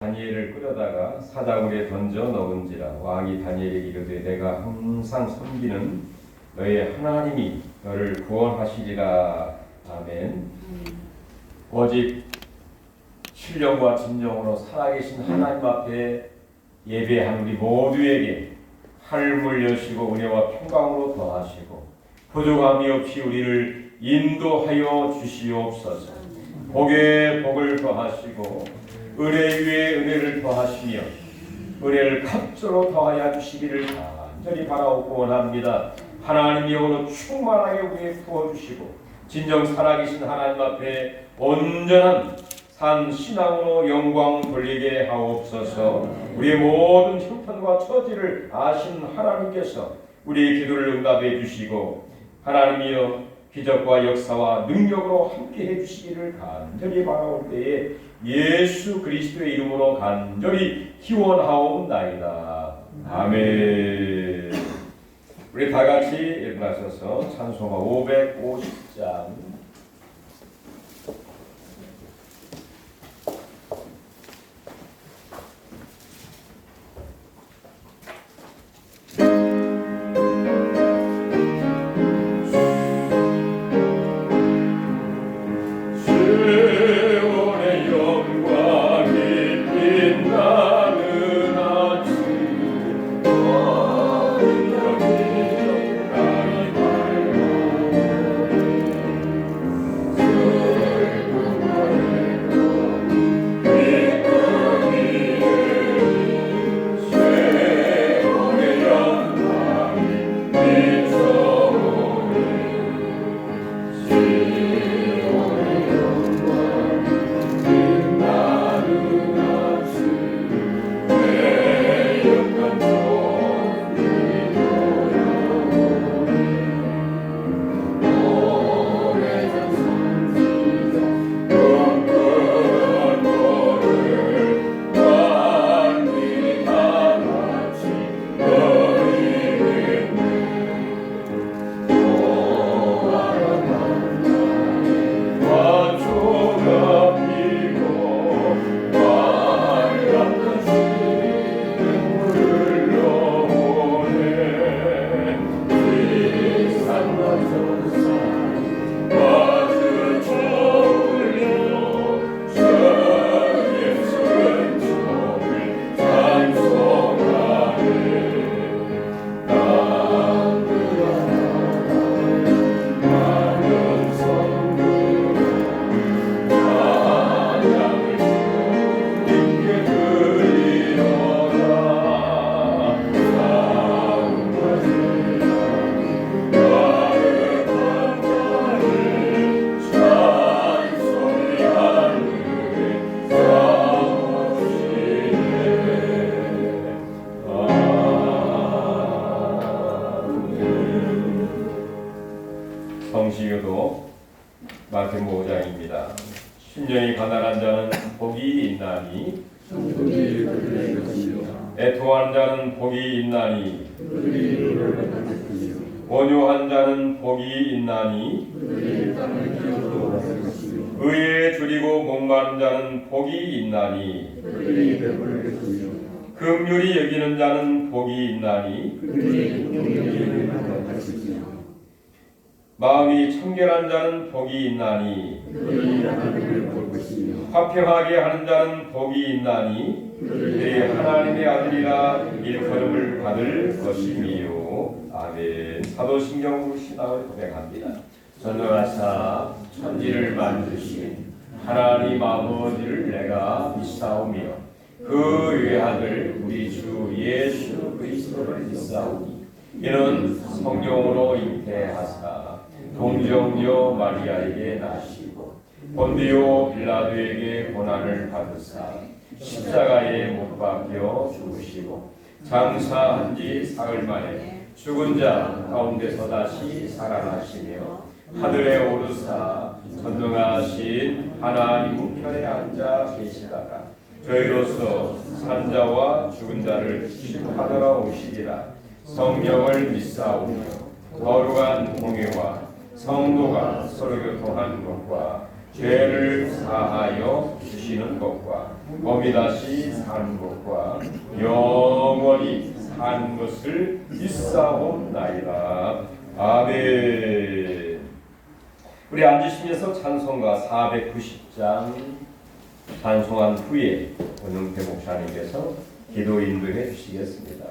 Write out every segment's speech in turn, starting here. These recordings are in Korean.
다니엘을 끌어다가 사자굴에 던져 넣은지라. 왕이 다니엘에게 이르되 내가 항상 섬기는 너의 하나님이 너를 구원하시리라. 아멘. 오직 신령과 진정으로 살아계신 하나님 앞에 예배한 우리 모두에게 하늘을 여시고 은혜와 평강으로 더하시고 부족함이 없이 우리를 인도하여 주시옵소서. 복에 복을 더하시고 은혜 위에 은혜를 더하시며 은혜를 갑절로 더하여 주시기를 간절히 바라고 원합니다. 하나님이 오늘 충만하게 우리에 부어주시고 진정 살아계신 하나님 앞에 온전한 산 신앙으로 영광 돌리게 하옵소서. 우리의 모든 형편과 처지를 아신 하나님께서 우리의 기도를 응답해 주시고 하나님이여 기적과 역사와 능력으로 함께해 주시기를 간절히 바라올 때에 예수 그리스도의 이름으로 간절히 기원하옵나이다. 아멘. 우리 다 같이 일어나셔서 찬송가 550장 성시교도 마태복음 5장입니다. 심령이 가난한 자는 복이 있나니 애통하는 자는 복이 있나니 온유한 자는 복이 있나니 의에 줄이고 목마른 자는 복이 있나니 긍휼히 여기는 자는 복이 있나니 마음이 청결한 자는 복이 있나니 화평하게 하는 자는 복이 있나니 내 하나님의 아들이라 일컬음을 받을 것이니요. 아멘. 사도신경 신앙을 고백합니다. 전능하사 천지를 만드신 하나님 아버지를 내가 믿사오며 그 외아들 우리 주 예수 그리스도를 믿사오니 이는 성령으로 잉태하사 동정녀 마리아에게 나시고 본디오 빌라도에게 고난을 받으사 십자가에 못 박혀 죽으시고 장사한 지 사흘 만에 죽은 자 가운데서 다시 살아나시며 하늘에 오르사 전능하신 하나님 우편에 앉아 계시다가 저희로서 산 자와 죽은 자를 심판하러 오시리라. 성령을 믿사오며 거룩한 공회와 성도가 서로 교통하는 것과 죄를 사하여 주시는 것과 범이 다시 사는 것과 영원히 사는 것을 믿사옵나이다. 아멘. 우리 앉으시면서 찬송가 490장 찬송한 후에 원영태 목사님께서 기도 인도해 주시겠습니다.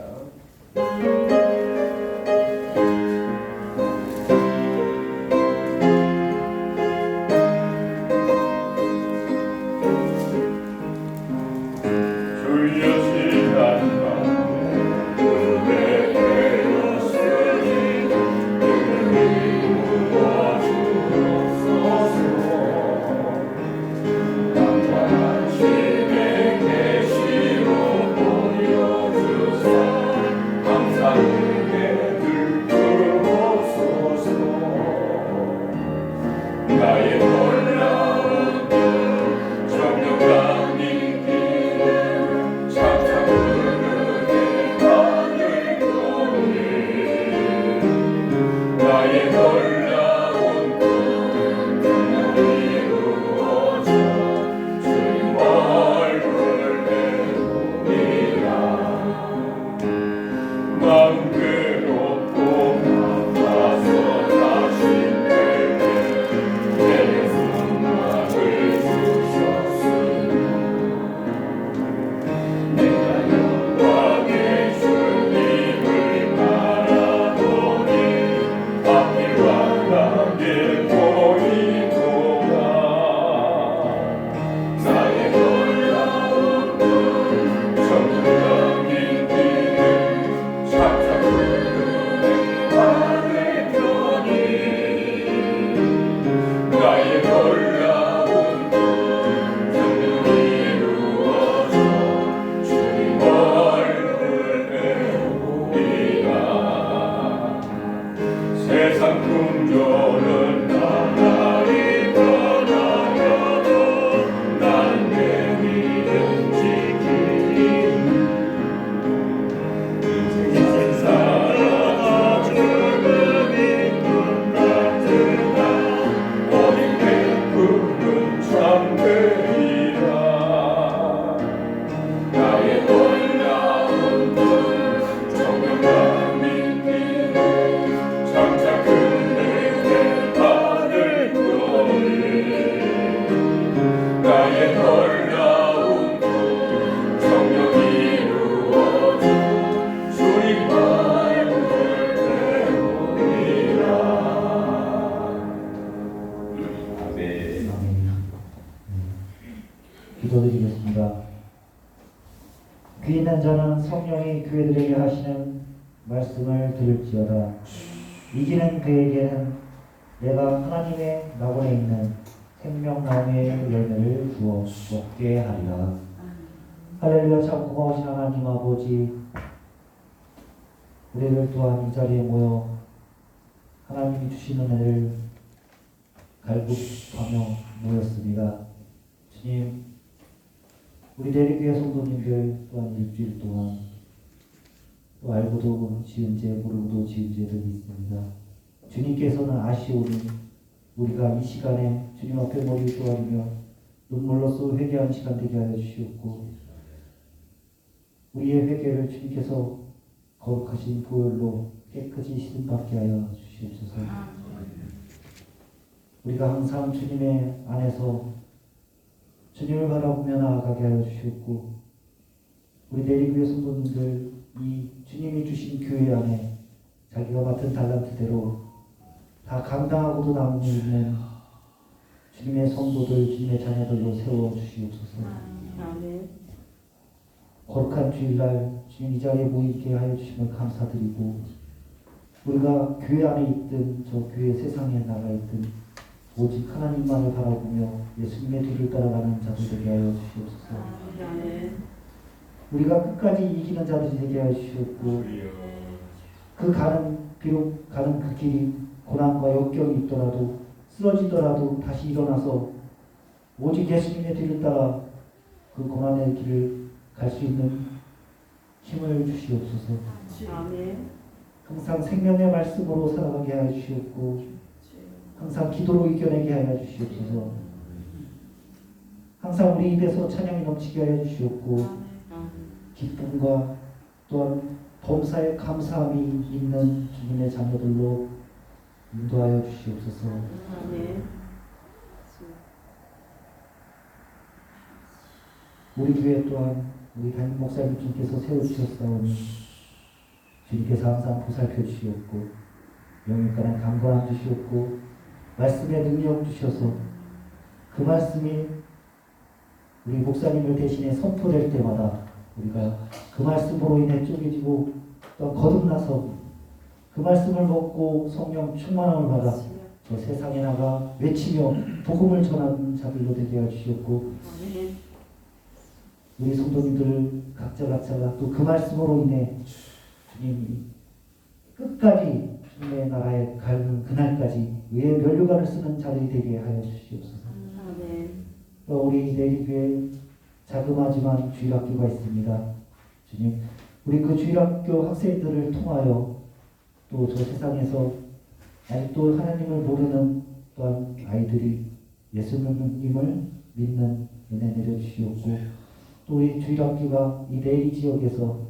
기도드리겠습니다. 귀 있는 자는 성령이 교회들에게 하시는 말씀을 들을지어다. 이기는 그에게는 내가 하나님의 낙원에 있는 생명나무의 열매를 주어 먹게 하리라. 할렐루야. 참 고마우신 하나님 아버지, 우리를 또한 이 자리에 모여 하나님이 주시는 은혜를 갈급하며 모였습니다. 주님, 우리 대리교회 성도님들 또한 일주일 동안 또 알고도 지은 죄, 모르고도 지은 죄들이 있습니다. 주님께서는 아시오니 우리가 이 시간에 주님 앞에 머리를 조아리며 눈물로써 회개하는 시간 되게 하여 주시옵고, 우리의 회개를 주님께서 거룩하신 보혈로 깨끗이 씻음받게 하여 주시옵소서. 우리가 항상 주님의 안에서 주님을 바라보며 나아가게 하여 주시옵고, 우리 내리교회 성도님들 이 주님이 주신 교회 안에 자기가 맡은 달란트대로 다 감당하고도 남은 있는 주님의 성도들, 주님의 자녀들로 세워 주시옵소서. 거룩한 주일날 주님 이 자리에 모이게 하여 주심을 감사드리고, 우리가 교회 안에 있든 저 교회 세상에 나가 있든 오직 하나님만을 바라보며 예수님의 뒤를 따라가는 자들 되게 하여 주시옵소서. 우리가 끝까지 이기는 자들이 되게 하여 주시옵고, 비록 가는 그 길이 고난과 역경이 있더라도 쓰러지더라도 다시 일어나서 오직 예수님의 뒤를 따라 그 고난의 길을 갈 수 있는 힘을 주시옵소서. 항상 생명의 말씀으로 살아가게 하여 주시옵고, 항상 기도로 이겨내게 하여 주시옵소서. 항상 우리 입에서 찬양이 넘치게 하여 주시옵고 기쁨과 또한 범사에 감사함이 있는 주님의 자녀들로 인도하여 주시옵소서. 우리 교회 또한 우리 담임 목사님 주께서 세워주셨사오니 주님께서 항상 보살펴 주시옵고 영육간한 강건함 주시옵고 말씀의 능력 주셔서 그 말씀이 우리 목사님을 대신해 선포될 때마다 우리가 그 말씀으로 인해 쪼개지고 또 거듭나서 그 말씀을 먹고 성령 충만함을 받아 저 세상에 나가 외치며 복음을 전하는 자들로 되게 하여 주시옵고 우리 성도님들 각자가 또 그 말씀으로 인해 주님이 끝까지 주님의 나라에 가는 그날까지 의의 면류관을 쓰는 자들이 되게 하여 주시옵소서. 또 우리 내리교회 자그마지만 주일학교가 있습니다. 주님, 우리 그 주일학교 학생들을 통하여 또 저 세상에서 아직도 하나님을 모르는 또한 아이들이 예수님을 믿는 은혜 내려주시옵고 또 우리 주일학교가 이 내리 지역에서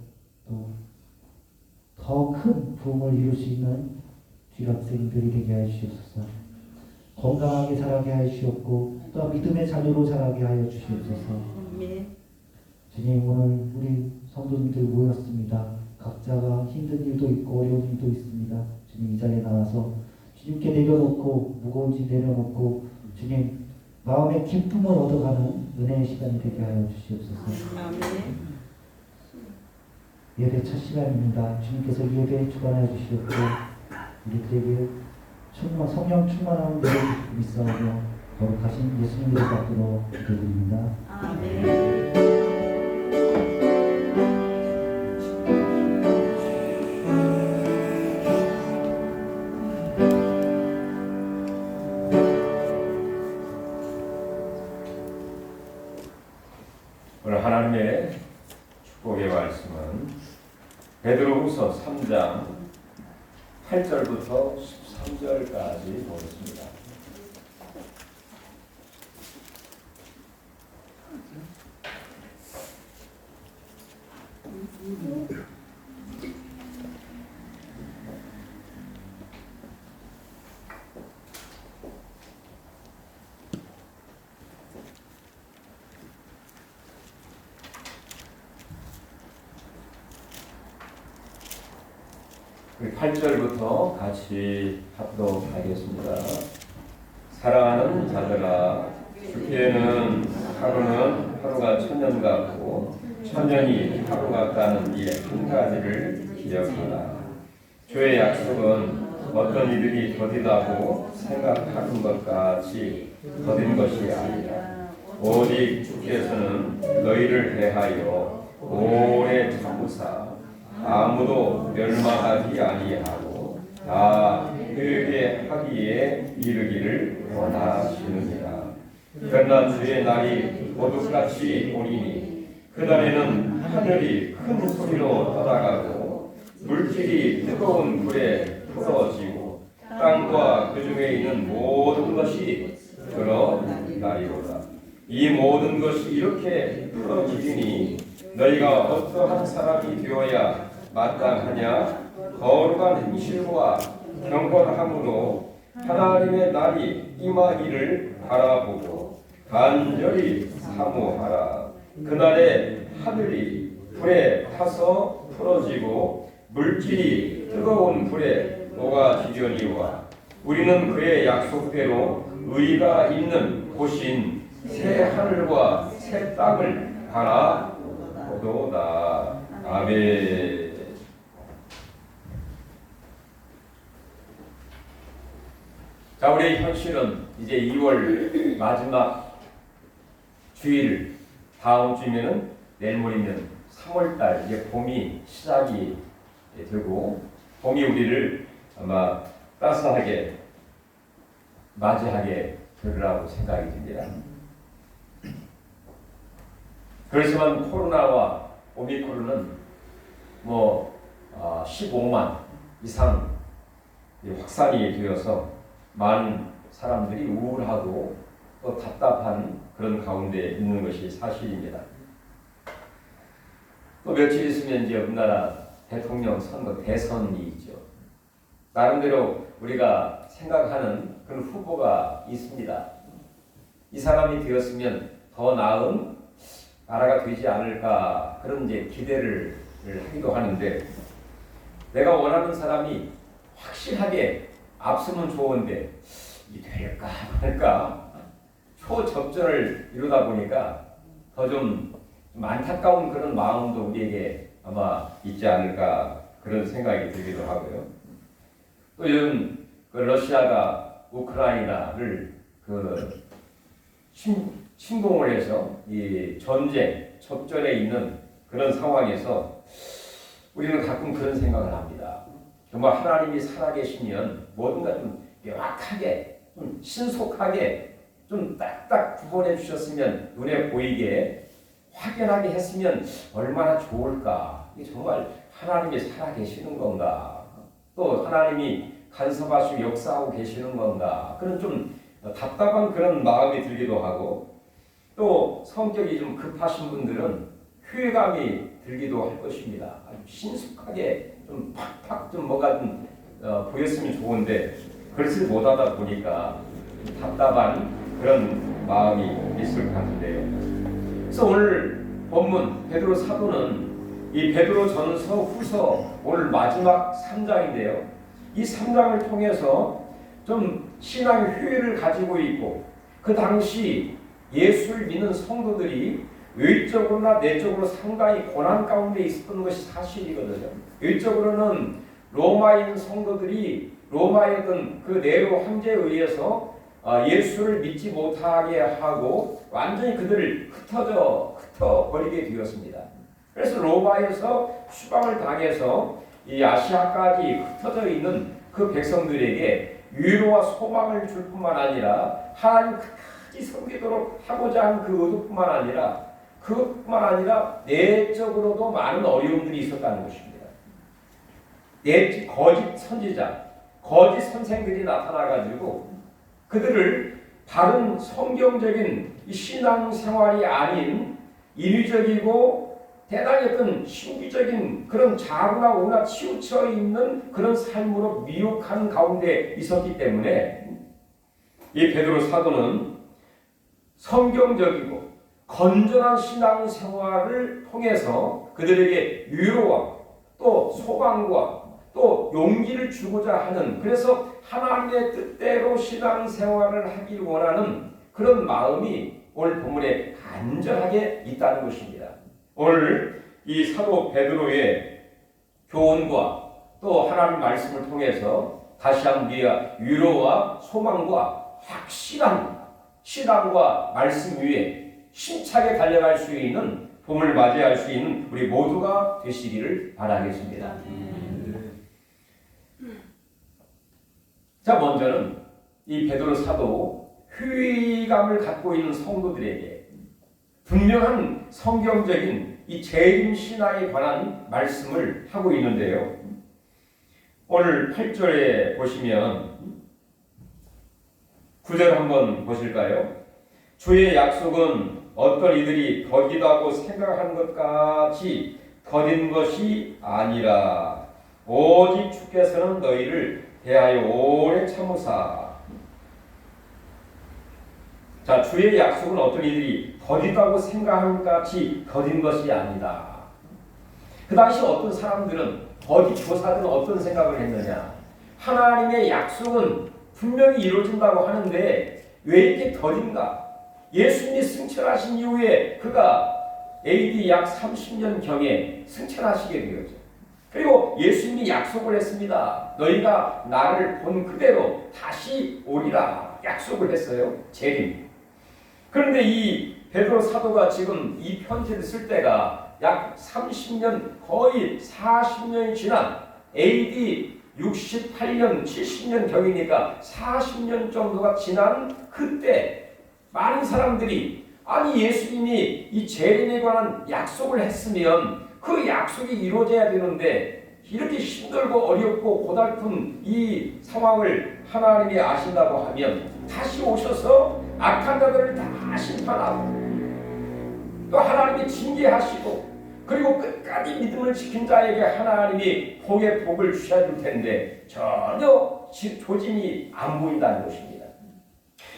또 더 큰 부흥을 이룰 수 있는 주일학생들이 되게 하여 주시옵소서. 건강하게 자라게 하여 주시옵고 또 믿음의 자녀로 자라게 하여 주시옵소서. 주님, 오늘 우리 성도님들 모였습니다. 각자가 힘든 일도 있고 어려운 일도 있습니다. 주님, 이 자리에 나와서 주님께 내려놓고 무거운 짐 내려놓고 주님 마음의 기쁨을 얻어가는 은혜의 시간이 되게 하여 주시옵소서. 예배 첫 시간입니다. 주님께서 예배에 주관하여 주시옵고 우리들에게 성령 충만함을 내려주시고 믿사오며 거룩하신 예수님의 받들어 기도드립니다. 아멘. 오늘 하나님의 축복의 말씀은 베드로후서 3장 8절부터 13절까지 보겠습니다. 우리 8절부터 같이 합독 하겠습니다. 사랑하는 자들아, 주께는 하루가 천년 같고 천년이 하루 같다는 이 한 가지를 기억하라. 주의 약속은 어떤 이들이 더디다고 생각하는 것 같이 더딘 것이 아니라 오직 주께서는 너희를 대하여 오래 참으사 아무도 멸망하지 아니하고 다 회개하기에 이르기를 원하시느니라. 그러나 주의 날이 도둑같이 오리니 그날에는 하늘이 큰 소리로 떠나가고 물질이 뜨거운 불에 풀어지고 땅과 그 중에 있는 모든 것이 드러나리로다. 이 모든 것이 이렇게 풀어지리니 너희가 어떠한 사람이 되어야 마땅하냐? 거룩한 신실과 경건함으로 하나님의 날이 임하기를 바라보고 간절히 사모하라. 그날에 하늘이 불에 타서 풀어지고 물질이 뜨거운 불에 녹아지려니와 우리는 그의 약속대로 의가 있는 곳인 새 하늘과 새 땅을 바라보도다. 아멘. 자, 우리의 현실은 이제 2월 마지막 주일, 다음 주면은 내일 모레면 3월달 이제 봄이 시작이 되고 봄이 우리를 아마 따스하게 맞이하게 되리라고 생각이 듭니다. 그렇지만 코로나와 오미크론은 15만 이상 확산이 되어서 많은 사람들이 우울하고 또 답답한 그런 가운데 있는 것이 사실입니다. 또 며칠 있으면 이제 우리나라 대통령 선거 대선이 있죠. 나름대로 우리가 생각하는 그런 후보가 있습니다. 이 사람이 되었으면 더 나은 나라가 되지 않을까 그런 이제 기대를 하기도 하는데 내가 원하는 사람이 확실하게 앞서면 좋은데 이 될까 말까 초접전을 이루다 보니까 더 좀 안타까운 그런 마음도 우리에게 아마 있지 않을까 그런 생각이 들기도 하고요. 또 요즘 그 러시아가 우크라이나를 그 침공을 해서 이 전쟁 접전에 있는 그런 상황에서 우리는 가끔 그런 생각을 합니다. 정말 하나님이 살아계시면 뭐든가 좀 명확하게, 좀 신속하게, 좀 딱딱 구분해 주셨으면 눈에 보이게 확연하게 했으면 얼마나 좋을까. 이게 정말 하나님이 살아계시는 건가? 또 하나님이 간섭하시고 역사하고 계시는 건가? 그런 좀 답답한 그런 마음이 들기도 하고 또 성격이 좀 급하신 분들은 회의감이 들기도 할 것입니다. 아주 신속하게 좀 팍팍 좀 뭐가 좀 보였으면 좋은데 그렇지 못하다 보니까 답답한 그런 마음이 있을 것 같은데요. 그래서 오늘 본문 베드로 사도는 이 베드로 전서 후서 오늘 마지막 3장인데요. 이 3장을 통해서 좀 신앙 효율을 가지고 있고 그 당시 예수를 믿는 성도들이 외적으로나 내적으로 상당히 고난 가운데 있었던 것이 사실이거든요. 외적으로는 로마인 성도들이 로마의 어떤 그 네로 황제에 의해서 예수를 믿지 못하게 하고 완전히 그들을 흩어버리게 되었습니다. 그래서 로마에서 추방을 당해서 이 아시아까지 흩어져 있는 그 백성들에게 위로와 소망을 줄 뿐만 아니라 하나님 끝까지 섬기도록 하고자 한 그 의도뿐만 아니라 그것뿐만 아니라 내적으로도 많은 어려움들이 있었다는 것입니다. 거짓 선지자, 거짓 선생들이 나타나가지고 그들을 바른 성경적인 신앙생활이 아닌 인위적이고 대단히 어떤 신비적인 그런 자구나 오나 치우쳐 있는 그런 삶으로 미혹한 가운데 있었기 때문에 이 베드로 사도는 성경적이고 건전한 신앙생활을 통해서 그들에게 위로와 또 소망과 또 용기를 주고자 하는 그래서 하나님의 뜻대로 신앙생활을 하길 원하는 그런 마음이 오늘 본문에 간절하게 있다는 것입니다. 오늘 이 사도 베드로의 교훈과 또 하나님 말씀을 통해서 다시 한번 우리가 위로와 소망과 확실한 신앙과 말씀 위에 힘차게 달려갈 수 있는 봄을 맞이할 수 있는 우리 모두가 되시기를 바라겠습니다. 자, 먼저는 이 베드로 사도 회의감을 갖고 있는 성도들에게 분명한 성경적인 이 재림 신앙에 관한 말씀을 하고 있는데요. 오늘 8절에 보시면 9절 한번 보실까요? 주의 약속은 어떤 이들이 더디다고 생각하는 것 같이 더딘 것이 아니라 오직 주께서는 너희를 대하여 오래 참으사. 자, 주의 약속은 어떤 이들이 더디다고 생각하는 것 같이 더딘 것이 아니다. 그 당시 어떤 사람들은 더디 조사들은 어떤 생각을 했느냐? 하나님의 약속은 분명히 이루어진다고 하는데 왜 이렇게 더딘가? 예수님이 승천하신 이후에 그가 AD 약 30년경에 승천하시게 되었죠. 그리고 예수님이 약속을 했습니다. 너희가 나를 본 그대로 다시 오리라 약속을 했어요. 재림. 그런데 이 베드로 사도가 지금 이 편지를 쓸 때가 약 30년 거의 40년이 지난 AD 68년 70년 경이니까 40년 정도가 지난 그때 많은 사람들이 아니 예수님이 이 재림에 관한 약속을 했으면 그 약속이 이루어져야 되는데 이렇게 힘들고 어렵고 고달픈 이 상황을 하나님이 아신다고 하면 다시 오셔서 악한 자들을 다 심판하고 또 하나님이 징계하시고 그리고 끝까지 믿음을 지킨 자에게 하나님이 복의 복을 주셔줄 텐데 전혀 조짐이 안 보인다는 것입니다.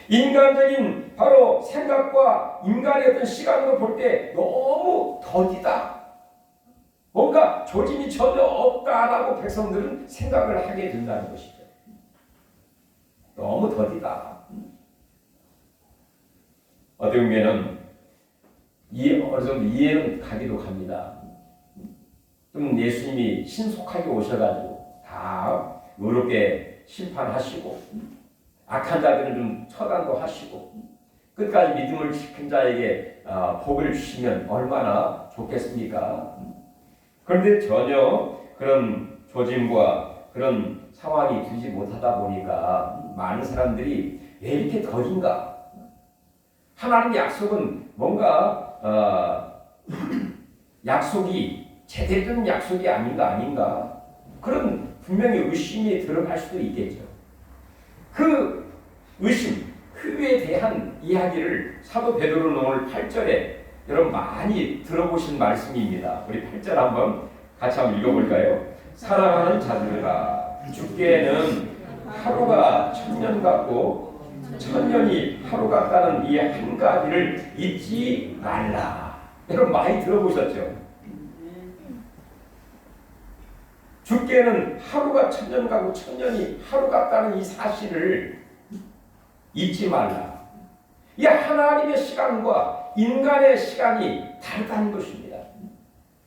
인간적인 바로 생각과 인간의 어떤 시각으로 볼 때 너무 더디다. 뭔가 조짐이 전혀 없다라고 백성들은 생각을 하게 된다는 것이죠. 너무 더디다. 어떻게 보면은 어느 정도 이해는 가기도 합니다. 좀 예수님이 신속하게 오셔가지고 다 의롭게 심판하시고 악한 자들은 좀 처단도 하시고 끝까지 믿음을 지킨 자에게 복을 주시면 얼마나 좋겠습니까? 그런데 전혀 그런 조짐과 그런 상황이 되지 못하다 보니까 많은 사람들이 왜 이렇게 더딘가? 하나님 약속은 뭔가 약속이 제대로 된 약속이 아닌가 그런 분명히 의심이 들어갈 수도 있겠죠. 그 의심, 후에 대한 이야기를 사도 베드로는 오늘 8절에 여러분 많이 들어보신 말씀입니다. 우리 8절 한번 같이 한번 읽어볼까요? 사랑하는 자들아 주께는 하루가 천년 같고 천년이 하루 같다는 이 한 가지를 잊지 말라. 여러분 많이 들어보셨죠? 주께는 하루가 천년 같고 천년이 하루 같다는 이 사실을 잊지 말라. 이 하나님의 시간과 인간의 시간이 다르다는 것입니다.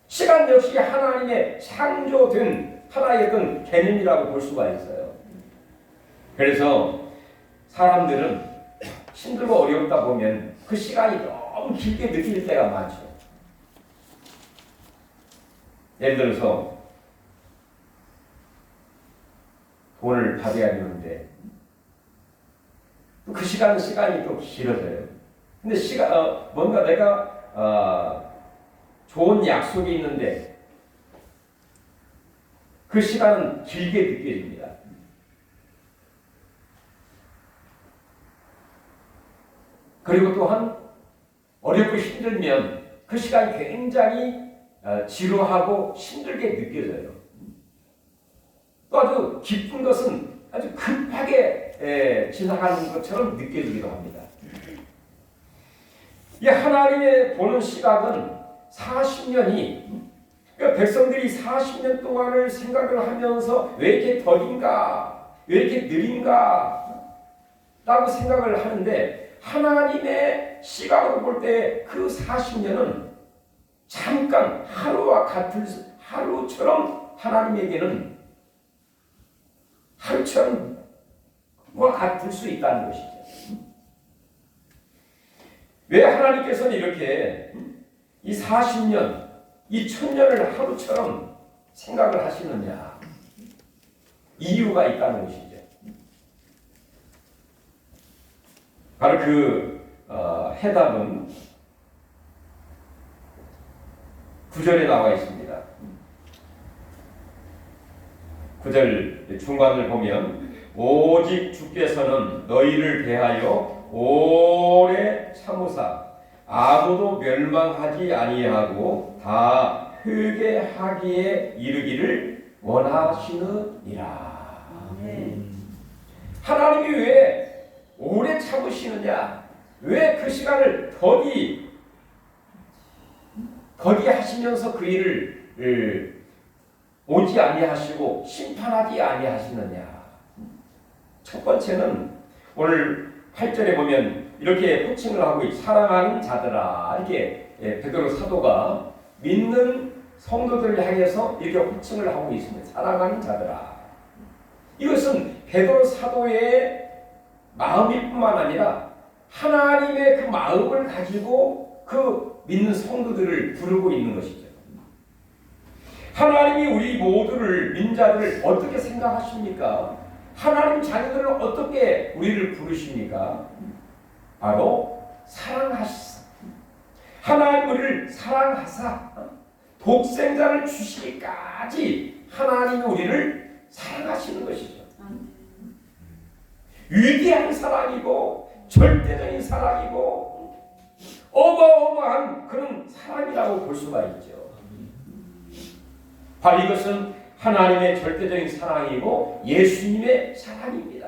시간 역시 하나님의 창조된 하나의 어떤 개념이라고 볼 수가 있어요. 그래서 사람들은 힘들고 어렵다 보면 그 시간이 너무 길게 느낄 때가 많죠. 예를 들어서 돈을 받아야 되는데 그 시간이 또 길어져요. 근데 뭔가 내가 좋은 약속이 있는데 그 시간은 길게 느껴집니다. 그리고 또한 어렵고 힘들면 그 시간이 굉장히 지루하고 힘들게 느껴져요. 또 아주 기쁜 것은 아주 급하게 지나가는 것처럼 느껴지기도 합니다. 이 하나님의 보는 시각은 40년이 그러니까 백성들이 40년 동안을 생각을 하면서 왜 이렇게 더딘가 왜 이렇게 느린가 라고 생각을 하는데 하나님의 시각으로 볼 때 그 40년은 잠깐 하루처럼 하나님에게는 하루처럼과 같을 수 있다는 것이죠. 왜 하나님께서는 이렇게 이 40년, 이 1000년을 하루처럼 생각을 하시느냐? 이유가 있다는 것이죠. 바로 그 해답은 9절에 나와 있습니다. 9절 중간을 보면 오직 주께서는 너희를 대하여 오래 참으사 아무도 멸망하지 아니하고 다 회개하기에 이르기를 원하시느니라. 하나님이 왜 오래 참으시느냐? 왜 그 시간을 더디 하시면서 그 일을 오지 아니하시고 심판하지 아니하시느냐? 첫 번째는 오늘 8절에 보면 이렇게 호칭을 하고 사랑하는 자들아 이렇게 베드로 사도가 믿는 성도들을 향해서 이렇게 호칭을 하고 있습니다. 사랑하는 자들아. 이것은 베드로 사도의 마음일 뿐만 아니라 하나님의 그 마음을 가지고 그 믿는 성도들을 부르고 있는 것이죠. 하나님이 우리 모두를 민자들을 어떻게 생각하십니까? 하나님 자녀들을 어떻게 우리를 부르십니까? 바로 사랑하시사. 하나님 우리를 사랑하사 독생자를 주시기까지 하나님이 우리를 사랑하시는 것이죠. 위대한 사랑이고 절대적인 사랑이고 어마어마한 그런 사랑이라고 볼 수가 있죠. 바로 이것은 하나님의 절대적인 사랑이고 예수님의 사랑입니다.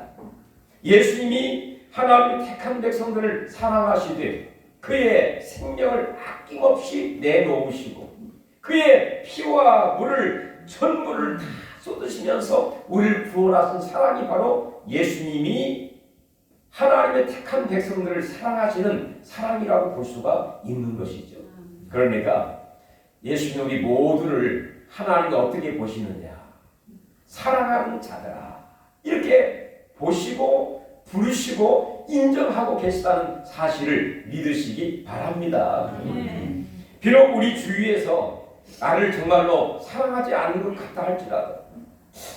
예수님이 하나님의 택한 백성들을 사랑하시되 그의 생명을 아낌없이 내놓으시고 그의 피와 물을 전부를 다 쏟으시면서 우리를 구원하신 사랑이 바로 예수님이 하나님의 택한 백성들을 사랑하시는 사랑이라고 볼 수가 있는 것이죠. 그러니까 예수님 우리 모두를 하나님이 어떻게 보시느냐, 사랑하는 자들아 이렇게 보시고 부르시고 인정하고 계시다는 사실을 믿으시기 바랍니다. 비록 우리 주위에서 나를 정말로 사랑하지 않는 것 같다 할지라도,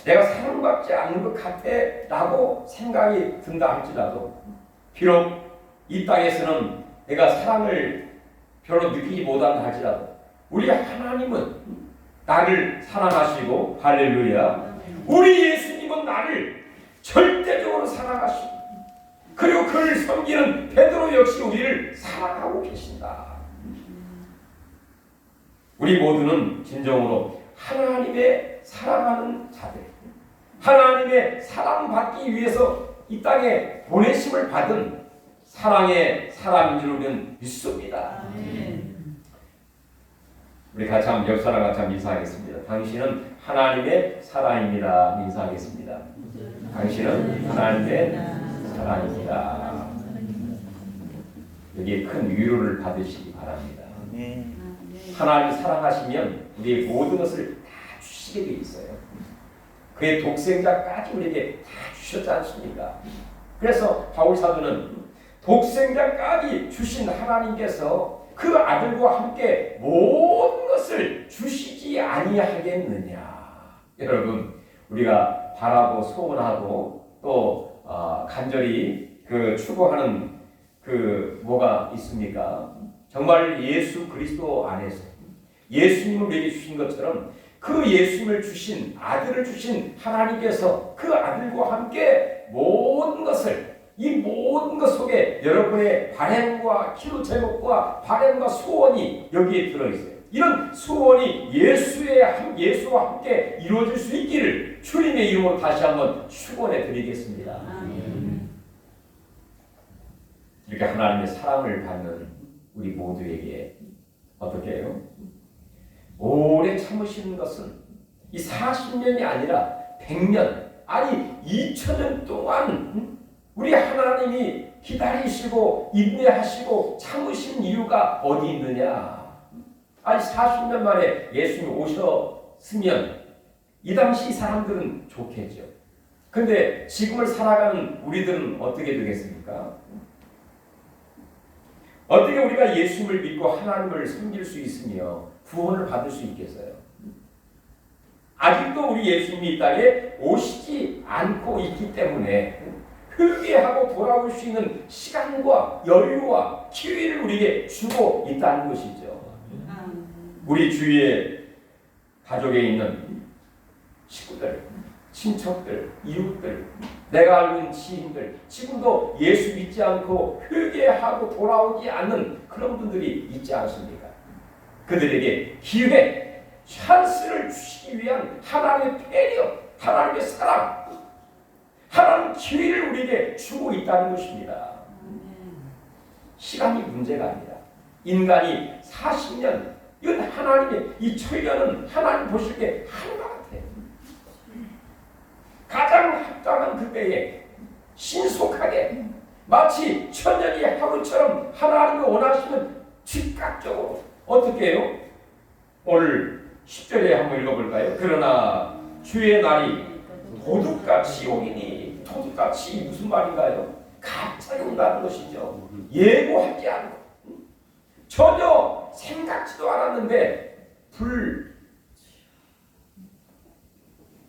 내가 사랑받지 않는 것 같아 라고 생각이 든다 할지라도, 비록 이 땅에서는 내가 사랑을 별로 느끼지 못한다 할지라도 우리 하나님은 나를 사랑하시고, 할렐루야, 우리 예수님은 나를 절대적으로 사랑하시고 그리고 그를 섬기는 베드로 역시 우리를 사랑하고 계신다. 우리 모두는 진정으로 하나님의 사랑하는 자들, 하나님의 사랑받기 위해서 이 땅에 보내심을 받은 사랑의 사람인 줄 우리는 믿습니다. 우리 같이 한번 옆 사람 같이 한번 인사하겠습니다. 당신은 하나님의 사랑입니다. 인사하겠습니다. 당신은 하나님의 사랑입니다. 여기에 큰 위로를 받으시기 바랍니다. 하나님이 사랑하시면 우리의 모든 것을 다 주시게 돼 있어요. 그의 독생자까지 우리에게 다 주셨지 않습니까? 그래서 바울 사도는 독생자까지 주신 하나님께서 그 아들과 함께 모든 것을 주시지 아니하겠느냐. 여러분, 우리가 바라고 소원하고 또 간절히 추구하는 뭐가 있습니까? 정말 예수 그리스도 안에서 예수님을 우리에게 주신 것처럼 그 예수님을 주신 아들을 주신 하나님께서 그 아들과 함께 모든 것을, 이 모든 것 속에 여러분의 바램과 기도 제목과 바램과 소원이 여기에 들어있어요. 이런 소원이 예수와 함께 이루어질 수 있기를 주님의 이름으로 다시 한번 축원해 드리겠습니다. 이렇게 하나님의 사랑을 받는 우리 모두에게 어떻게 해요? 오래 참으시는 것은 이 40년이 아니라 100년, 아니 2000년 동안 우리 하나님이 기다리시고 인내하시고 참으신 이유가 어디 있느냐? 아니 40년 만에 예수님이 오셨으면 이 당시 사람들은 좋겠죠. 근데 지금을 살아가는 우리들은 어떻게 되겠습니까? 어떻게 우리가 예수님을 믿고 하나님을 섬길 수 있으며 구원을 받을 수 있겠어요? 아직도 우리 예수님이 이 땅에 오시지 않고 있기 때문에 회개하고 돌아올 수 있는 시간과 여유와 기회를 우리에게 주고 있다는 것이죠. 우리 주위에 가족에 있는 식구들, 친척들, 이웃들, 내가 알고 있는 지인들, 지금도 예수 믿지 않고 회개하고 돌아오지 않는 그런 분들이 있지 않습니까? 그들에게 기회, 찬스를 주시기 위한 하나님의 배려, 하나님의 사랑, 하나님 기회를 우리에게 주고 있다는 것입니다. 시간이 문제가 아니라 인간이 40년, 이건 하나님의 이 천년은 하나님 보실 때 한것 같아요. 가장 합당한 그때에 신속하게 마치 천년이 하루처럼 하나님이 원하시는 즉각적으로 어떻게 해요? 오늘 10절에 한번 읽어볼까요? 그러나 주의 날이 도둑같이 오기니, 도둑같이 무슨 말인가요? 갑자기 온다는 것이죠. 예고하지 않고 전혀 생각지도 않았는데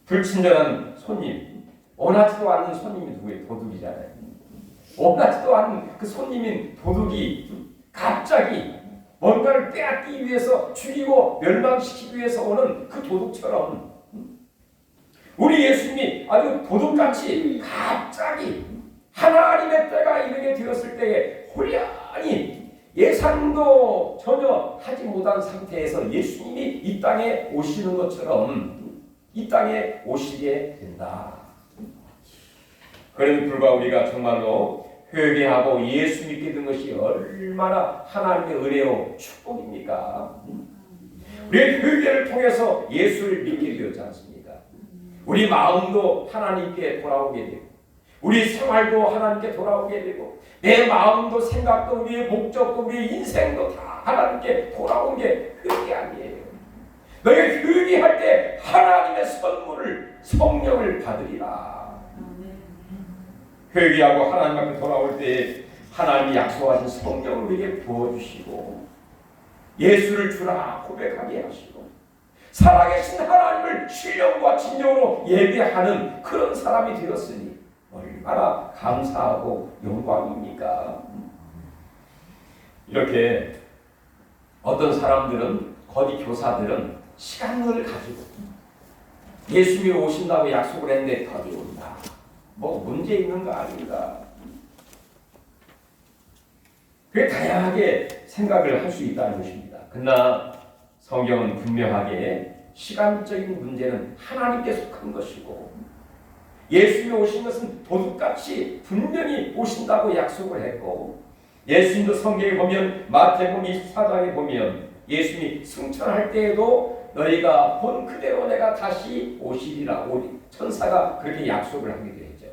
불친절한 손님, 원하지도 않는 손님이 누구예요? 도둑이잖아요. 원하지도 않은 그 손님인 도둑이 갑자기 뭔가를 빼앗기 위해서, 죽이고 멸망시키기 위해서 오는 그 도둑처럼 우리 예수님이 아주 도둑같이 갑자기 하나님의 때가 이르게 되었을 때에 호련히 예상도 전혀 하지 못한 상태에서 예수님이 이 땅에 오시는 것처럼 이 땅에 오시게 된다. 그럼에도 불구하고 우리가 정말로 회개하고 예수 믿게 된 것이 얼마나 하나님의 은혜요 축복입니까? 우리의 회개를 통해서 예수를 믿게 되었지 않습니까? 우리 마음도 하나님께 돌아오게 되고 우리 생활도 하나님께 돌아오게 되고 내 마음도 생각도 우리의 목적도 우리의 인생도 다 하나님께 돌아온 게 회개 아니에요. 너희가 회개할 때 하나님의 선물을 성령을 받으리라. 회개하고 하나님 앞에 돌아올 때 하나님이 약속하신 성령을 우리에게 부어주시고 예수를 주라 고백하게 하시고 살아계신 하나님을 신령과 진정으로 예배하는 그런 사람이 되었으니 얼마나 감사하고 영광입니까? 이렇게 어떤 사람들은 거짓 교사들은 시간을 가지고 예수님이 오신다고 약속을 했는데 거기 온다. 뭐 문제 있는 거 아닌가? 그게 다양하게 생각을 할 수 있다는 것입니다. 그러나 성경은 분명하게 시간적인 문제는 하나님께 속한 것이고 예수님이 오신 것은 도둑같이 분명히 오신다고 약속을 했고 예수님도 성경에 보면 마태복음 24장에 보면 예수님이 승천할 때에도 너희가 본 그대로 내가 다시 오시리라 천사가 그렇게 약속을 하게 되죠.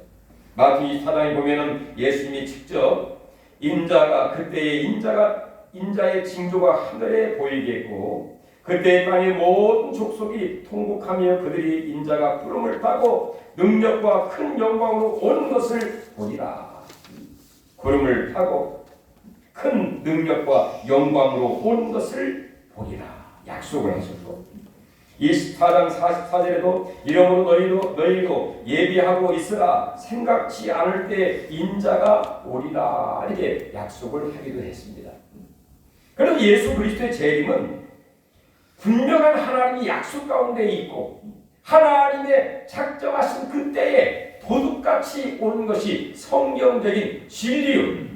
마태 24장에 보면은 예수님이 직접 그때의 인자의 징조가 하늘에 보이겠고 그때 땅의 모든 족속이 통곡하며 그들이 인자가 구름을 타고 능력과 큰 영광으로 온 것을 보리라. 구름을 타고 큰 능력과 영광으로 온 것을 보리라. 약속을 하셨고 24장 44절에도 이러므로 너희도 예비하고 있으라. 생각지 않을 때 인자가 오리라. 이렇게 약속을 하기도 했습니다. 그럼 예수 그리스도의 재림은 분명한 하나님이 약속 가운데 있고 하나님의 작정하신 그때에 도둑같이 오는 것이 성경적인 진리요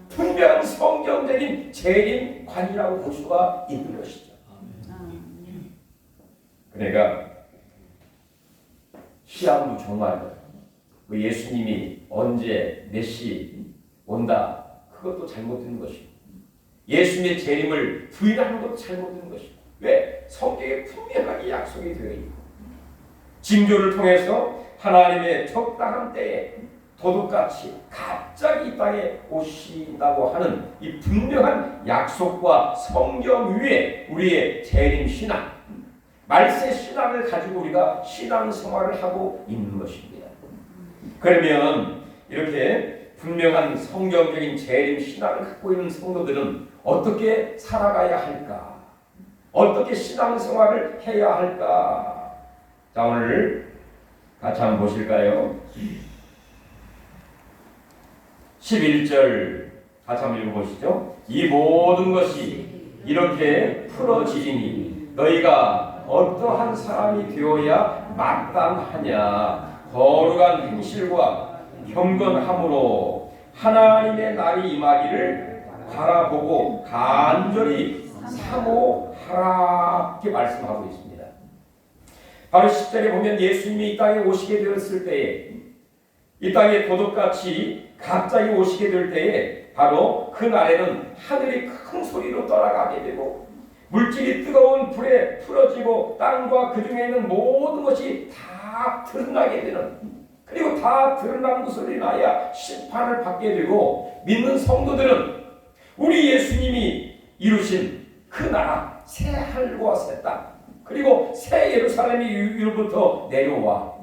분명한 성경적인 재림관이라고 볼 수가 있는 것이죠. 그러니까 시한부 정말 예수님이 언제 몇 시 온다 그것도 잘못된 것이고 예수님의 재림을 부인하는 것도 잘못된 것이고 왜? 성경에 분명하게 약속이 되어 있고 징조를 통해서 하나님의 적당한 때에 도둑같이 갑자기 이 땅에 오신다고 하는 이 분명한 약속과 성경 위에 우리의 재림 신앙 말세 신앙을 가지고 우리가 신앙 생활을 하고 있는 것입니다. 그러면 이렇게 분명한 성경적인 재림 신앙을 갖고 있는 성도들은 어떻게 살아가야 할까? 어떻게 신앙 생활을 해야 할까? 자, 오늘 같이 한번 보실까요? 11절 같이 한번 읽어보시죠. 이 모든 것이 이렇게 풀어지리니 너희가 어떠한 사람이 되어야 마땅하냐? 거룩한 행실과 경건함으로 하나님의 날이 임하기를 바라보고 간절히 사모하라 이렇게 말씀하고 있습니다. 바로 10절에 보면 예수님이 이 땅에 오시게 되었을 때에 이 땅에 도둑같이 갑자기 오시게 될 때에 바로 그 날에는 하늘이 큰 소리로 떠나가게 되고 물질이 뜨거운 불에 풀어지고 땅과 그 중에 있는 모든 것이 다 드러나게 되는 그리고 다 드러난 것으로 인하여 심판을 받게 되고 믿는 성도들은 우리 예수님이 이루신 그 나라 새 하늘과 새 땅 그리고 새 예루살렘이 위로부터 내려와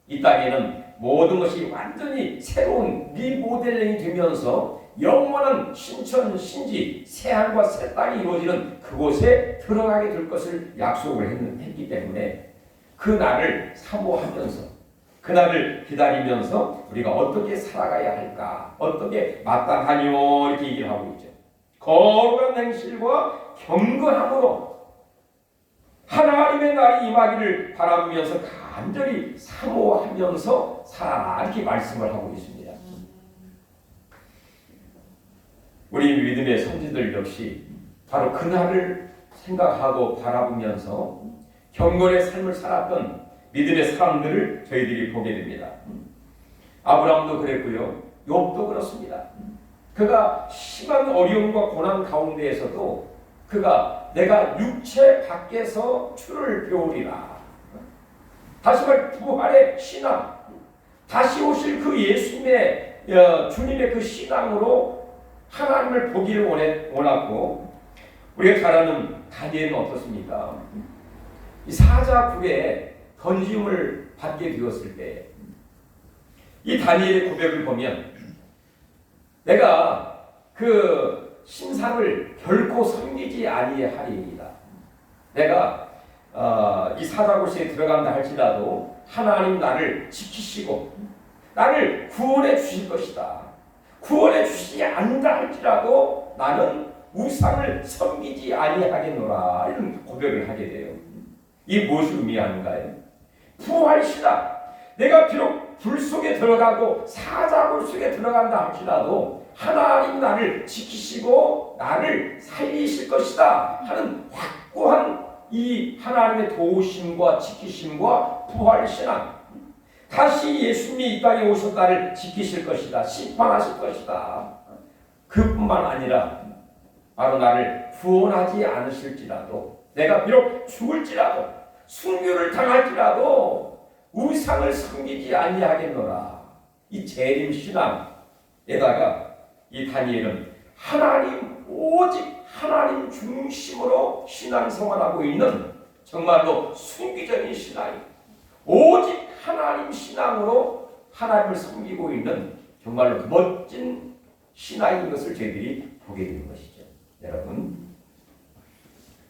이 땅에는 모든 것이 완전히 새로운 리모델링이 되면서 영원한 신천 신지 새 하늘과 새 땅이 이루어지는 그곳에 들어가게 될 것을 약속을 했기 때문에 그 날을 사모하면서 그 날을 기다리면서 우리가 어떻게 살아가야 할까 어떻게 마땅하뇨 이렇게 얘기를 하고 있죠. 거룩한 행실과 경건함으로 하나님의 날이 임하기를 바라보면서 간절히 사모하면서 살아라 이렇게 말씀을 하고 있습니다. 우리 믿음의 선지들 역시 바로 그날을 생각하고 바라보면서 경건의 삶을 살았던 믿음의 사람들을 저희들이 보게 됩니다. 아브라함도 그랬고요. 욥도 그렇습니다. 그가 심한 어려움과 고난 가운데에서도 그가 내가 육체 밖에서 주를 배우리라. 다시 말 부활의 신앙, 다시 오실 그 예수님의 주님의 그 신앙으로 하나님을 보기를 원했고, 우리가 잘 아는 다니엘은 어떻습니까? 이 사자굴에 던짐을 받게 되었을 때 이 다니엘의 고백을 보면 내가 그 신상을 결코 섬기지 아니하리이다. 내가 이 사자굴에 들어간다 할지라도 하나님 나를 지키시고 나를 구원해 주실 것이다. 구원해 주시지 않는다 할지라도 나는 우상을 섬기지 아니하겠노라. 이런 고백을 하게 돼요. 이 무엇을 의미하는가요? 부활시다. 내가 비록 불 속에 들어가고 사자굴 속에 들어간다 할지라도 하나님 나를 지키시고 나를 살리실 것이다 하는 확고한 이 하나님의 도우심과 지키심과 부활신앙, 다시 예수님이 이 땅에 오셔서 나를 지키실 것이다, 심판하실 것이다. 그뿐만 아니라 바로 나를 구원하지 않으실지라도, 내가 비록 죽을지라도, 순교를 당할지라도 우상을 섬기지 아니하겠노라. 이 재림 신앙에다가 이 다니엘은 하나님, 오직 하나님 중심으로 신앙생활하고 있는 정말로 순기적인 신앙이, 오직 하나님 신앙으로 하나님을 섬기고 있는 정말로 멋진 신앙인 것을 저희들이 보게 되는 것이죠. 여러분,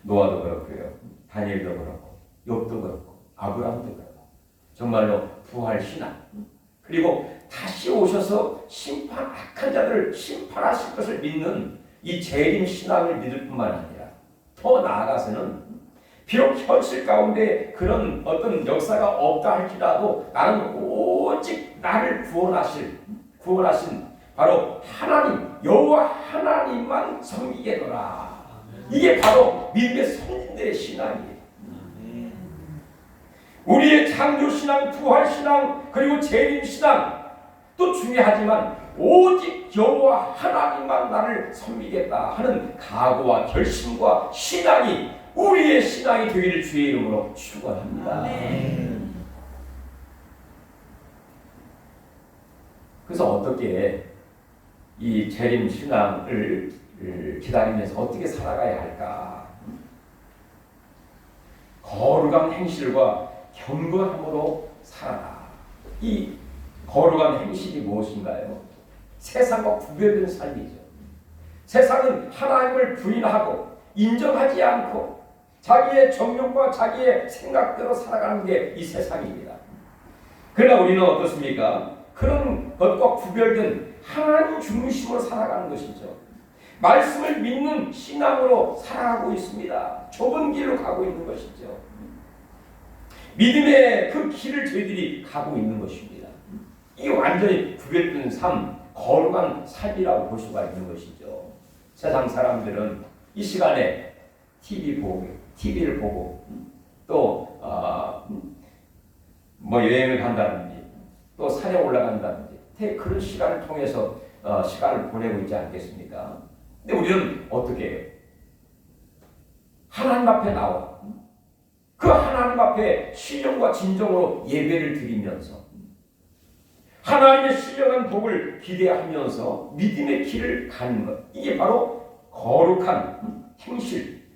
노아도 그렇고요, 다니엘도 그렇고, 욥도 그렇고, 아브라함도 그렇고, 정말로 부활 신앙, 그리고 다시 오셔서 악한 자들을 심판하실 것을 믿는 이 재림 신앙을 믿을 뿐만 아니라 더 나아가서는 비록 현실 가운데 그런 어떤 역사가 없다 할지라도 나는 오직 나를 구원하신 바로 하나님, 여호와 하나님만 섬기겠노라. 이게 바로 믿음의 선진들의 신앙이에요. 우리의 창조신앙, 부활신앙, 그리고 재림신앙 또 중요하지만 오직 여호와 하나님만 나를 섬기겠다 하는 각오와 결심과 신앙이 우리의 신앙이 되기를 주의 이름으로 축원합니다. 그래서 어떻게 이 재림신앙을 기다리면서 어떻게 살아가야 할까? 거룩한 행실과 경건함으로 살아라. 이 거룩한 행실이 무엇인가요? 세상과 구별된 삶이죠. 세상은 하나님을 부인하고 인정하지 않고 자기의 정욕과 자기의 생각대로 살아가는 게 이 세상입니다. 그러나 우리는 어떻습니까? 그런 것과 구별된 하나님 중심으로 살아가는 것이죠. 말씀을 믿는 신앙으로 살아가고 있습니다. 좁은 길로 가고 있는 것이죠. 믿음의 그 길을 저희들이 가고 있는 것입니다. 이게 완전히 구별된 삶, 거룩한 삶이라고 볼 수가 있는 것이죠. 세상 사람들은 이 시간에 TV를 보고 또 여행을 간다든지 또 산에 올라간다든지 그런 시간을 통해서 시간을 보내고 있지 않겠습니까? 근데 우리는 어떻게 해요? 하나님 앞에 나와 그 하나님 앞에 신령과 진정으로 예배를 드리면서 하나님의 신령한 복을 기대하면서 믿음의 길을 가는 것, 이게 바로 거룩한 행실,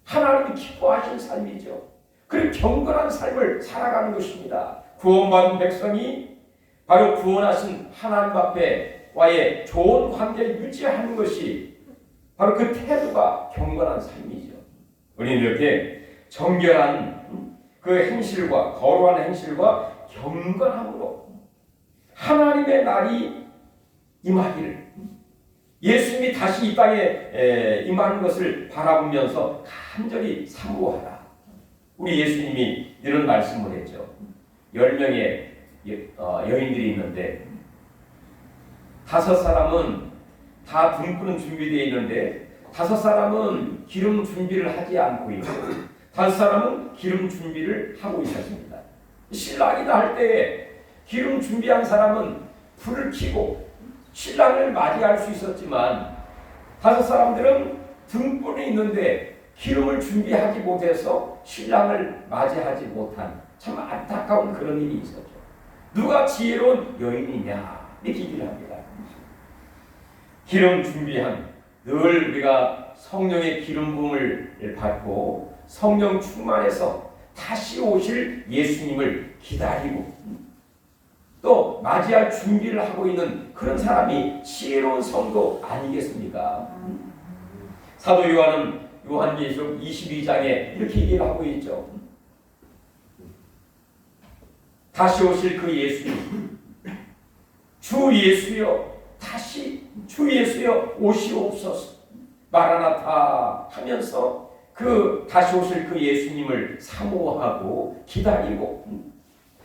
하나님이 기뻐하신 삶이죠. 그리고 경건한 삶을 살아가는 것입니다. 구원받은 백성이 바로 구원하신 하나님 앞에와의 좋은 관계를 유지하는 것이 바로 그 태도가 경건한 삶이죠. 우리는 이렇게 정결한 그 행실과 거룩한 행실과 경건함으로 하나님의 날이 임하기를, 예수님이 다시 이 땅에 임하는 것을 바라보면서 간절히 사모하라. 우리 예수님이 이런 말씀을 했죠. 10명의 여인들이 있는데 5사람은 다 등불은 준비되어 있는데 5사람은 기름 준비를 하지 않고 있고 5사람은 기름 준비를 하고 있었습니다. 신랑이다 할 때 기름 준비한 사람은 불을 켜고 신랑을 맞이할 수 있었지만 5사람들은 등불이 있는데 기름을 준비하지 못해서 신랑을 맞이하지 못한 참 안타까운 그런 일이 있었죠. 누가 지혜로운 여인이냐 이렇게 얘기를 합니다. 기름 준비한 늘 우리가 성령의 기름 부음을 받고 성령 충만해서 다시 오실 예수님을 기다리고 또 맞이할 준비를 하고 있는 그런 사람이 지혜로운 성도 아니겠습니까? 사도 요한은 요한계시록 22장에 이렇게 얘기를 하고 있죠. 다시 오실 그 예수님, 주 예수여 다시 주 예수여 오시옵소서 마라나타 하면서 그 다시 오실 그 예수님을 사모하고 기다리고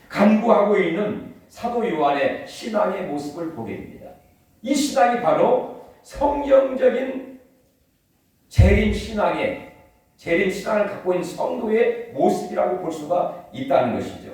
간구하고 있는 사도 요한의 신앙의 모습을 보게 됩니다. 이 신앙이 바로 성경적인 재림 신앙을 갖고 있는 성도의 모습이라고 볼 수가 있다는 것이죠.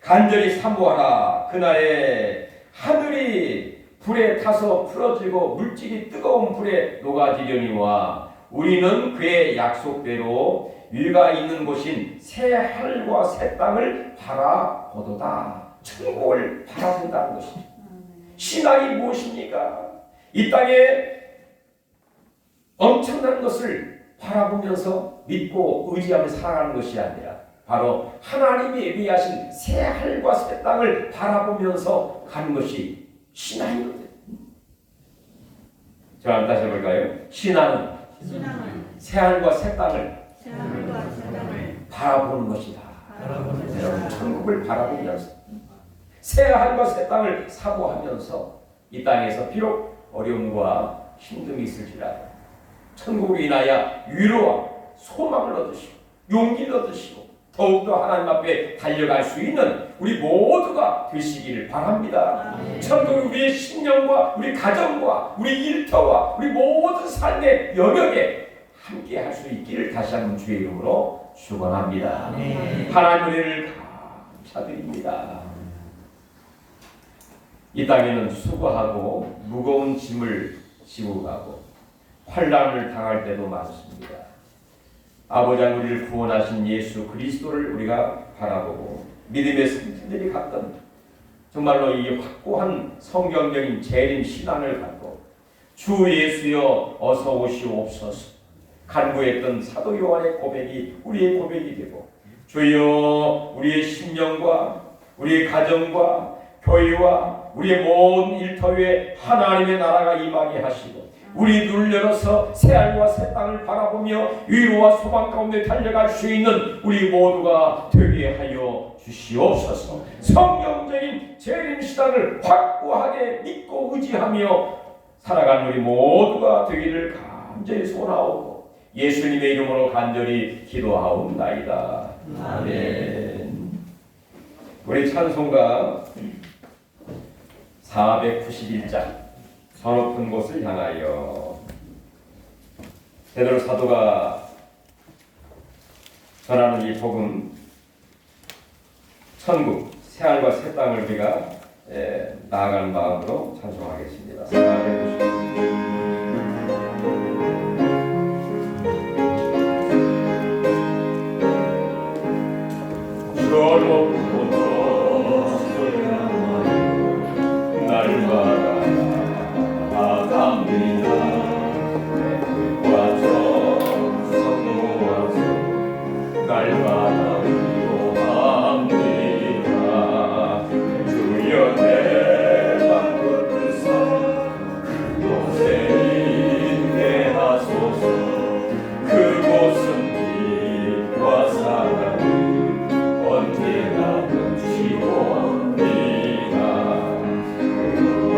간절히 사모하라. 그날에 하늘이 불에 타서 풀어지고 물질이 뜨거운 불에 녹아지려니와 우리는 그의 약속대로 위가 있는 곳인 새 하늘과 새 땅을 바라보도다. 천국을 바라본다는 것이죠. 신앙이 무엇입니까? 이 땅에 엄청난 것을 바라보면서 믿고 의지하며 살아가는 것이 아니라 바로 하나님이 예비하신 새 하늘과 새 땅을 바라보면서 가는 것이 신앙이거든요. 자, 다시 해볼까요? 신앙은 새 하늘과 새 땅을 바라보는 것이다. 여러분, 천국을 바라보면서 새 하늘과 새 땅을 사모하면서 이 땅에서 비록 어려움과 힘듦이 있을지라도 천국으로 인하여 위로와 소망을 얻으시고 용기를 얻으시고 더욱더 하나님 앞에 달려갈 수 있는 우리 모두가 되시기를 바랍니다. 천국이 우리의 신령과 우리 가정과 우리 일터와 우리 모든 삶의 영역에 함께 할 수 있기를 다시 한번 주의 이름으로 축원합니다. 하나님 은혜를 감사드립니다. 이 땅에는 수고하고 무거운 짐을 지고 가고 환난을 당할 때도 많습니다. 아버지 우리를 구원하신 예수 그리스도를 우리가 바라보고 믿음의 성도들이 갖던 정말로 이 확고한 성경적인 재림 신앙을 갖고 주 예수여 어서 오시옵소서 간구했던 사도 요한의 고백이 우리의 고백이 되고 주여 우리의 심령과 우리의 가정과 교회와 우리의 모든 일터에 하나님의 나라가 임하게 하시고 우리 눈을 열어서 새하늘과 새 땅을 바라보며 위로와 소망 가운데 달려갈 수 있는 우리 모두가 되게 하여 주시옵소서. 성경적인 재림 신앙을 확고하게 믿고 의지하며 살아가는 우리 모두가 되기를 간절히 소원하오고 예수님의 이름으로 간절히 기도하옵나이다. 아멘. 우리 찬송가 491장 저 높은 곳을 향하여 베드로 사도가 전하는 이 복음 천국 새하늘과 새 땅을 우리가 나아가는 마음으로 찬송하겠습니다. 491장 저 높은 곳을 향하여 날마다 날마다 위로합니다. 주여 내 맘 붙드사 그곳에 인내하소서. 그곳은 빛과 사랑이 언제나 넘치옵니다. 그와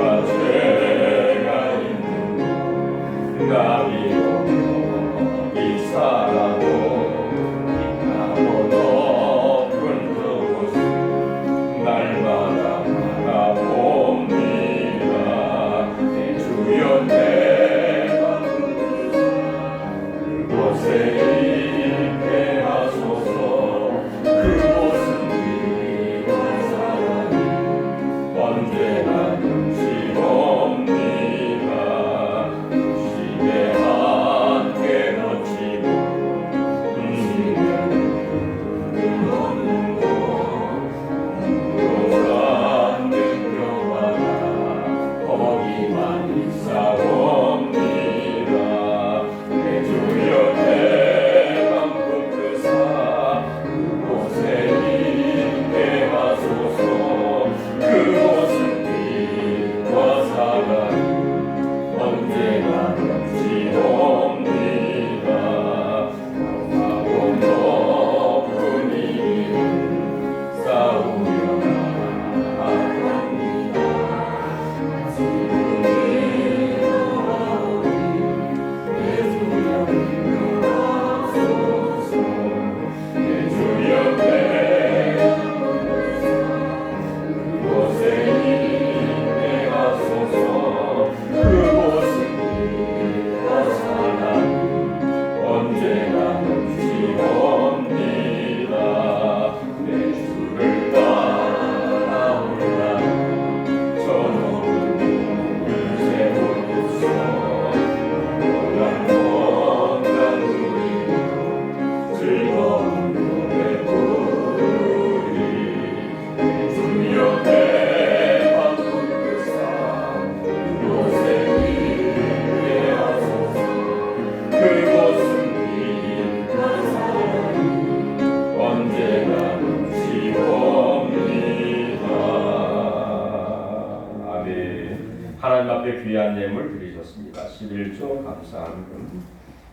앞에 귀한 예물 드리셨습니다. 11조 감사헌금,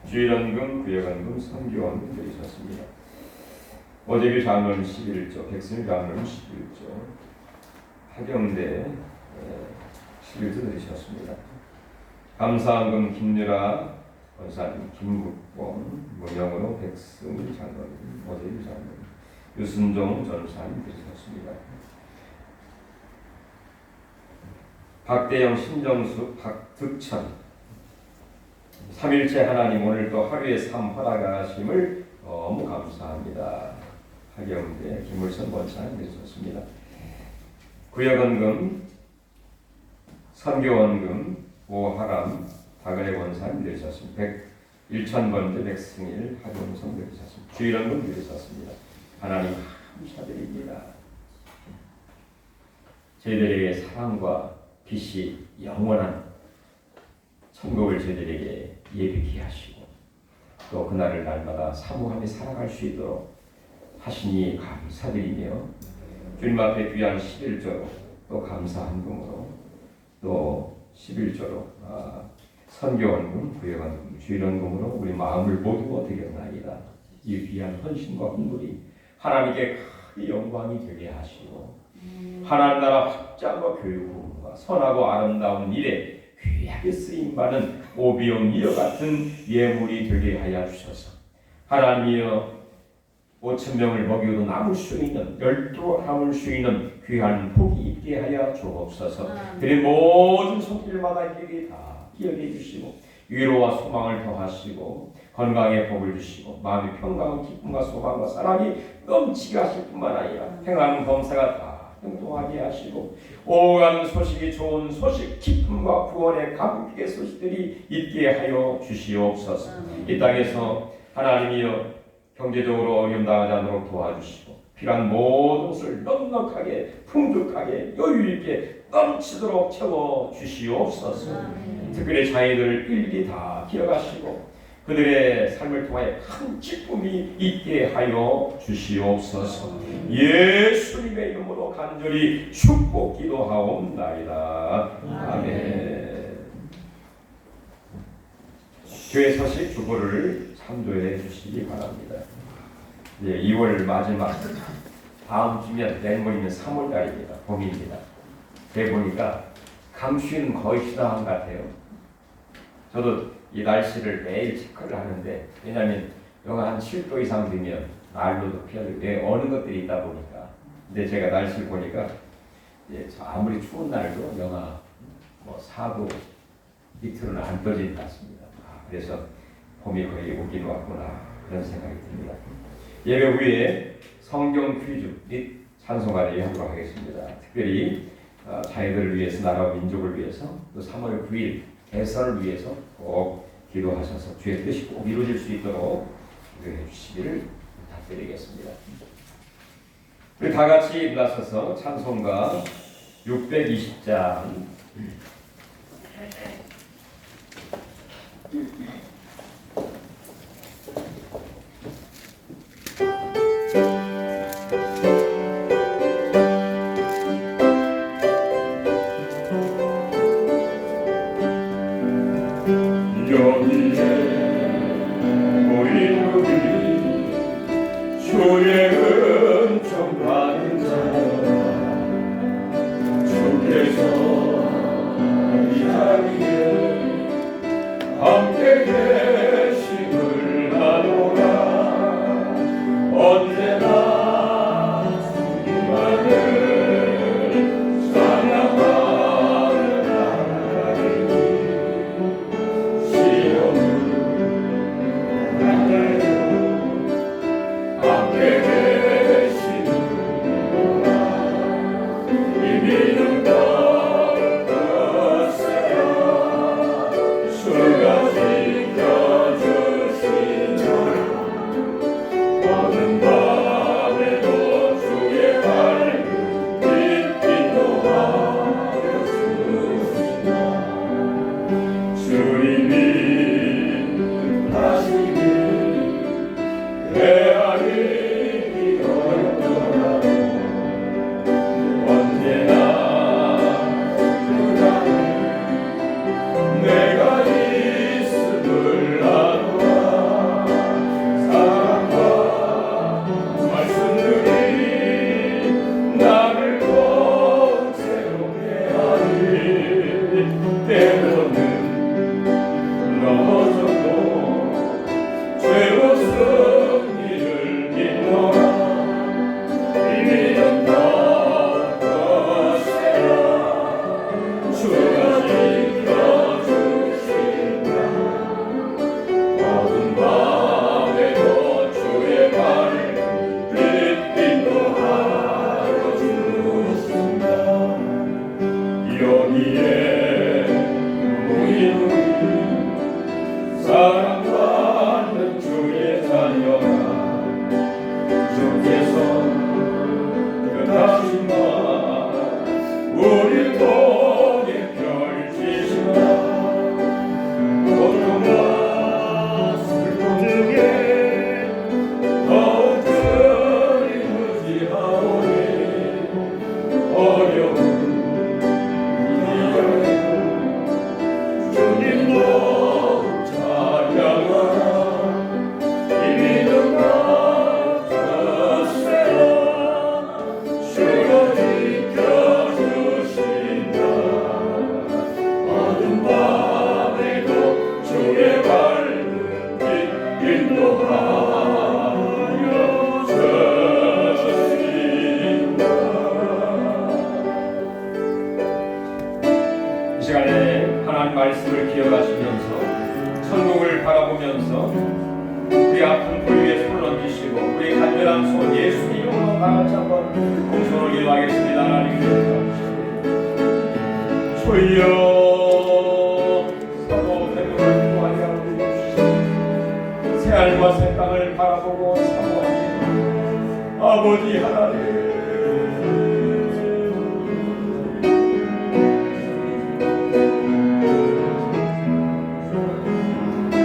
주일헌금, 구역헌금, 선교헌금 드리셨습니다. 오재규 장로님 11조, 백승일 장로님 11조, 하경대 11조 드리셨습니다. 감사헌금 김유라 권사님, 김국봉, 무명으로 백승일 장로님, 오재규 장로님, 유순종 전사님 드리셨습니다. 박대영, 신정수, 박득천, 삼일째 하나님 오늘 또 하루의 삶 허락하심을 너무 감사합니다. 하경대 김물선 권사님 드리셨습니다. 구역헌금, 선교헌금, 오하람, 박은혜 권사님 드리셨습니다. 1,000번째 백승일, 하경성 드리셨습니다. 주일헌금 드리셨습니다. 하나님 감사드립니다. 저희들에게 사랑과 빛이 영원한 천국을 저희들에게 예비케 하시고 또 그날을 날마다 사모하며 살아갈 수 있도록 하시니 감사드리며 주님 앞에 귀한 11조로 또 감사헌금으로 또 11조로 선교헌금, 구역헌금, 주일헌금으로 우리 마음을 모두 드렸나이다. 이 귀한 헌신과 헌물이 하나님께 큰 영광이 되게 하시고 하나님 나라 확장과 교육과 선하고 아름다운 일에 귀하게 쓰임받는 오비용 이와 같은 예물이 되게 하여 주셔서 하나님이여 5,000명을 먹이고도 남을 수 있는 12 남을 수 있는 귀한 복이 있게 하여 주옵소서. 그의 모든 손길마다 일이 다 기억해 주시고 위로와 소망을 더하시고 건강에 복을 주시고 마음의 평강과 기쁨과 소망과 사랑이 넘치게 하실 뿐만 아니라 행하는 범사가 다 행동하게 하시고 오가는 소식이 좋은 소식, 기쁨과 구원의 감격의 소식들이 있게 하여 주시옵소서. 이 땅에서 하나님이여 경제적으로 어려움 당하지 않도록 도와주시고 필요한 모든 것을 넉넉하게 풍족하게 여유있게 넘치도록 채워 주시옵소서. 특별히 자녀들 일기 다 기억하시고 그들의 삶을 통하여 큰 기쁨이 있게 하여 주시옵소서. 예수님의 이름으로 간절히 축복 기도하옵나이다. 아멘. 교회 소식 주보를 참조해 주시기 바랍니다. 2월 마지막 다음 주면 내일모레면 3월달입니다. 봄입니다. 그래 보니까 감쉬는 거의 지나간 것 같아요. 저도 이 날씨를 매일 체크를 하는데 왜냐하면 영하 한 7도 이상 되면 난로도 피하고 어느 것들이 있다 보니까 근데 제가 날씨를 보니까 아무리 추운 날도 영하 4도 밑으로는 안 떨어질 것 같습니다. 그래서 봄이 거의 오긴 왔구나 그런 생각이 듭니다. 예배 후에 성경 퀴즈 및 찬송가를 하도록 하겠습니다. 특별히 자녀들을 위해서 나라와 민족을 위해서 또 3월 9일 대선을 위해서 꼭 기도하셔서 주의 뜻이 꼭 이루어질 수 있도록 기도해 주시기를 부탁드리겠습니다. 우리 다 같이 일어서서 찬송가 620장 함께 예수를 기억하시면서 천국을 바라보면서 우리 아픈 볼 위에 손을 얹으시고 우리 간절한 소원 예수 이름으로 다 같이 한번 공손을 기도하겠습니다. 하나님 주여 사도 되도록 구하여 주시옵소서. 새하늘과 새 땅을 바라보고 사모하시고 아버지 하나님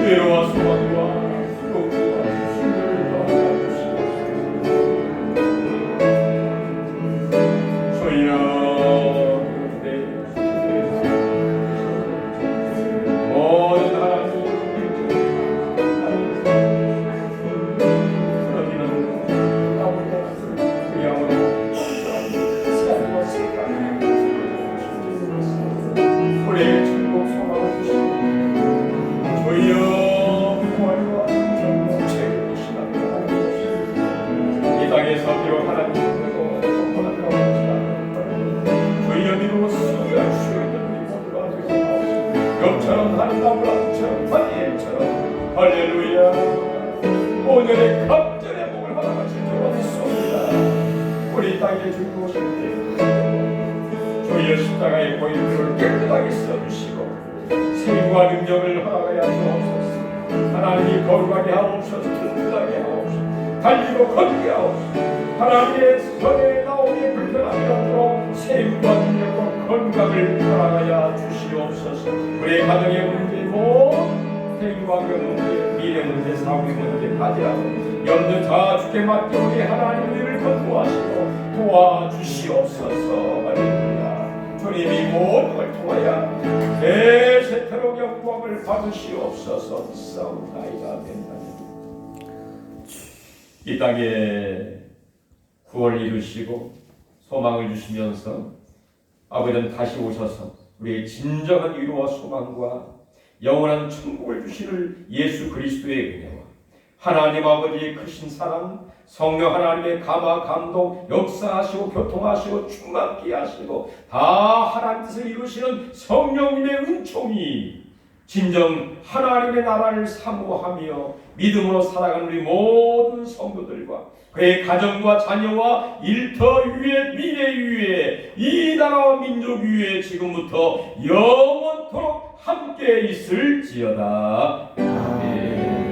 위로와 소망과 용기와 힘을 더하여 주시옵소서. 주여 모든 하나님 그러기는 아버지 그 양으로 새하늘과 새 땅을 우리에게 천국 소망을 주시고 주여 부활과 생명체를 주시나이다. 이 땅에서 비록 하나님 믿고 정권한 가운데 주여 믿고 수고할 수 있는 우리 모두가 되어가옵소서. 욥처럼 하나님 아브라함처럼 다니엘처럼 할렐루야 오늘의 갑절의 복을 받아가실 줄 원했습니다. 우리 땅에 주님 오실 때 주여 십자가의 보혈을 깨끗하게 써주시고 생과 능력을 허락하여 주옵소서. 하나님이 거룩하게 하옵소서. 든든하게 하옵소서. 달리고 걷게 하옵소서. 하나님의 선에 나오기에 불편함이 없도록 생과 능력과 건강을 허락하여 주시옵소서. 우리 가정의 문제 모든 행과의 문제 미래 문제 사후의 문제 가지라도 염려 다 주께 맡겨 우리 하나님 우리를 건도하시고 도와주시옵소서. 할렐루야. 주님이 모든 걸 통하여 대세태로 영광을 받으시옵소서. 싸움나이다 된다. 이 땅에 구원을 이루시고 소망을 주시면서 아버지는 다시 오셔서 우리의 진정한 위로와 소망과 영원한 천국을 주시는 예수 그리스도의 은혜와 하나님 아버지의 크신 사랑, 성령 하나님의 감화 감동 역사하시고 교통하시고 충만케 하시고 다 하나님 뜻을 이루시는 성령님의 은총이 진정 하나님의 나라를 사모하며 믿음으로 살아가는 우리 모든 성도들과 그의 가정과 자녀와 일터 위에 미래 위에 이 나라와 민족 위에 지금부터 영원토록 함께 있을지어다. 아멘.